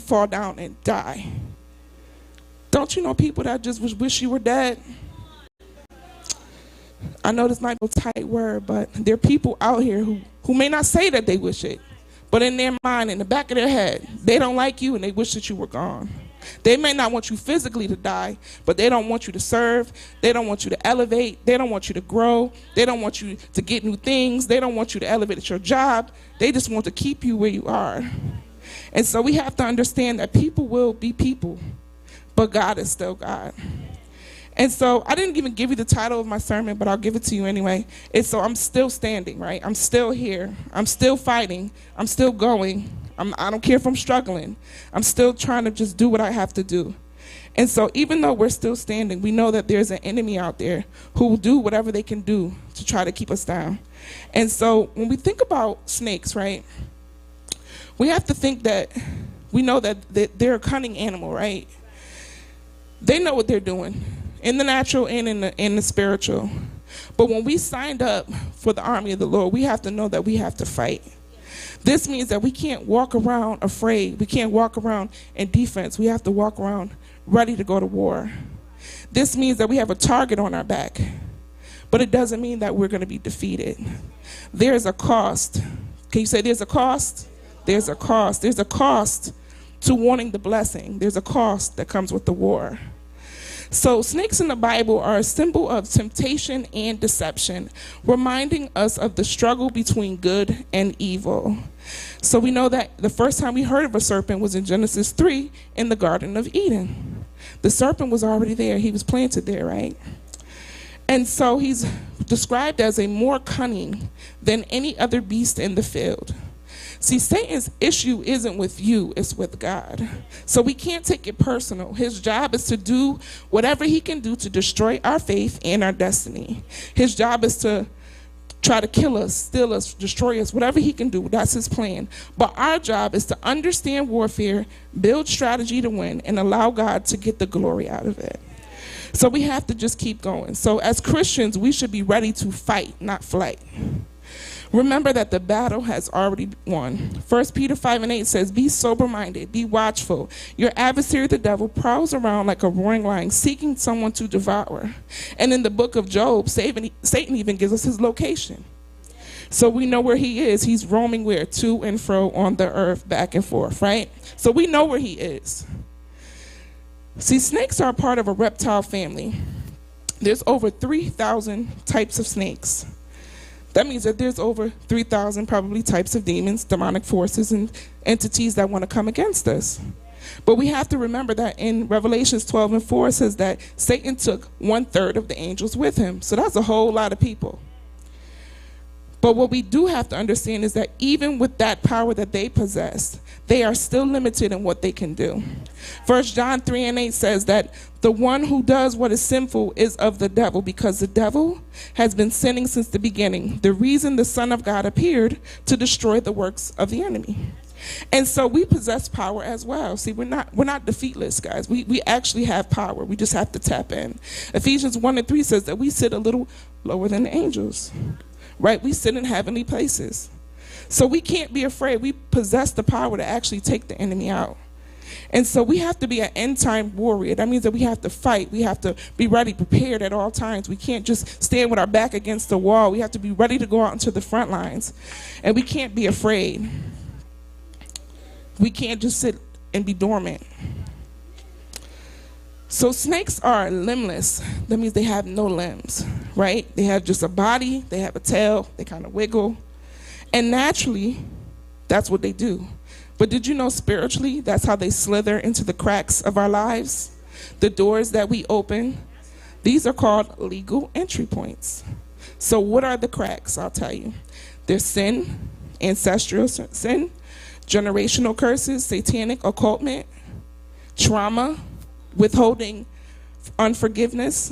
fall down and die. Don't you know people that just wish you were dead? I know this might be a tight word, but there are people out here who may not say that they wish it, but in their mind, in the back of their head, they don't like you and they wish that you were gone. They may not want you physically to die, but they don't want you to serve. They don't want you to elevate. They don't want you to grow. They don't want you to get new things. They don't want you to elevate at your job. They just want to keep you where you are. And so we have to understand that people will be people, but God is still God. And so I didn't even give you the title of my sermon, but I'll give it to you anyway. It's so I'm still standing, right? I'm still here. I'm still fighting. I'm still going. I don't care if I'm struggling. I'm still trying to just do what I have to do. And so even though we're still standing, we know that there's an enemy out there who will do whatever they can do to try to keep us down. And so when we think about snakes, right, we have to think that we know that they're a cunning animal, right? They know what they're doing in the natural and in the spiritual. But when we signed up for the army of the Lord, we have to know that we have to fight. This means that we can't walk around afraid. We can't walk around in defense. We have to walk around ready to go to war. This means that we have a target on our back, but it doesn't mean that we're going to be defeated. There's a cost. Can you say there's a cost? There's a cost. There's a cost to wanting the blessing. There's a cost that comes with the war. So snakes in the Bible are a symbol of temptation and deception, reminding us of the struggle between good and evil. So we know that the first time we heard of a serpent was in Genesis 3 in the Garden of Eden. The serpent was already there. He was planted there, right? And so he's described as a more cunning than any other beast in the field. See, Satan's issue isn't with you, it's with God. So we can't take it personal. His job is to do whatever he can do to destroy our faith and our destiny. His job is to try to kill us, steal us, destroy us, whatever he can do. That's his plan. But our job is to understand warfare, build strategy to win, and allow God to get the glory out of it. So we have to just keep going. So as Christians, we should be ready to fight, not flight. Remember that the battle has already won. 1 Peter 5:8 says, "Be sober-minded, be watchful. Your adversary, the devil, prowls around like a roaring lion, seeking someone to devour." And in the book of Job, Satan even gives us his location. So we know where he is. He's roaming where? To and fro on the earth, back and forth, right? So we know where he is. See, snakes are part of a reptile family. There's over 3,000 types of snakes. That means that there's over 3,000 probably types of demons, demonic forces, and entities that want to come against us. But we have to remember that in Revelations 12:4 it says that Satan took 1/3 of the angels with him. So that's a whole lot of people. But what we do have to understand is that even with that power that they possess, they are still limited in what they can do. 1 John 3:8 says that the one who does what is sinful is of the devil, because the devil has been sinning since the beginning. The reason the Son of God appeared to destroy the works of the enemy. And so we possess power as well. See, we're not defeatless, guys. We actually have power. We just have to tap in. Ephesians 1:3 says that we sit a little lower than the angels. Right? We sit in heavenly places. So we can't be afraid. We possess the power to actually take the enemy out. And so we have to be an end-time warrior. That means that we have to fight. We have to be ready, prepared at all times. We can't just stand with our back against the wall. We have to be ready to go out into the front lines. And we can't be afraid. We can't just sit and be dormant. So snakes are limbless. That means they have no limbs, right? They have just a body, they have a tail, they kind of wiggle. And naturally, that's what they do. But did you know spiritually, that's how they slither into the cracks of our lives? The doors that we open, these are called legal entry points. So what are the cracks? I'll tell you. There's sin, ancestral sin, generational curses, satanic occultment, trauma, withholding unforgiveness,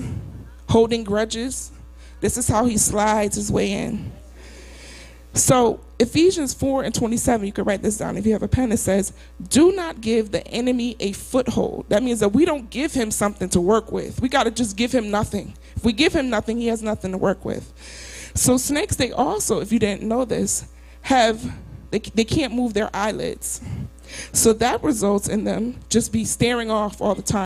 holding grudges. This is how he slides his way in. So Ephesians 4:27, you can write this down if you have a pen. It says, "Do not give the enemy a foothold." That means that we don't give him something to work with. We got to just give him nothing. If we give him nothing, he has nothing to work with. So snakes, they also, if you didn't know this, they can't move their eyelids. So that results in them just be staring off all the time.